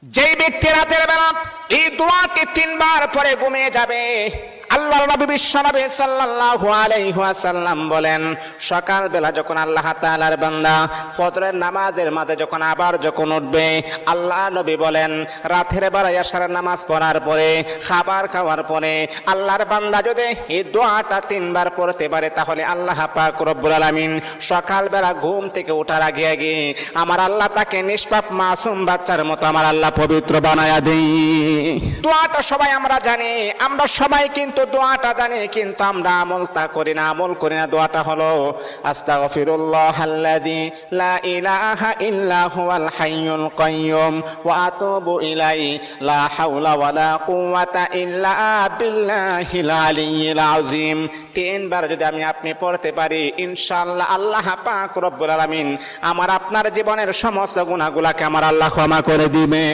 যেই ব্যক্তি রাতের বেলা এই দোয়াটি 3 বার পরে ঘুমিয়ে যাবে, আল্লাহর নবী বিশ্বনবী সাল্লাল্লাহু আলাইহি ওয়াসাল্লাম বলেন, সকাল বেলা যখন আল্লাহ তাআলার বান্দা ফজরের নামাজের মাঝে যখন উঠবে, আল্লাহ নবী বলেন রাতের বেলা এশারের নামাজ পড়ার পরে, খাবার খাওয়ার পরে আল্লাহর বান্দা যদি এই দোয়াটা 3 বার পড়তে পারে, তাহলে আল্লাহ পাক রব্বুল আলামিন সকাল বেলা ঘুম থেকে ওঠার আগে আমার আল্লাহ তাকে নিষ্পাপ মাসুম বাচ্চার মতো আমার আল্লাহ পবিত্র বানায়া দেই। দোয়াটা সবাই আমরা জানি, আমরা সবাই কিন্তু দোয়াটা জানি, কিন্তু আমরা আমল করি না। দোয়াটা হলো আস্তাগফিরুল্লাহাল্লাযী লা ইলাহা ইল্লা হুয়াল হাইয়ুল কাইয়্যুম ওয়া আতুবু ইলাইহি লা হাওলা ওয়ালা কুওয়াতা ইল্লা বিল্লাহিল আলিয়্যিল আযীম। 3 বার যদি আপনি পড়তে পারি, ইনশাআল্লাহ আল্লাহ পাক রব্বুল আলামিন আমার আপনার জীবনের সমস্ত গুনাহগুলোকে আমার আল্লাহ ক্ষমা করে দিবে।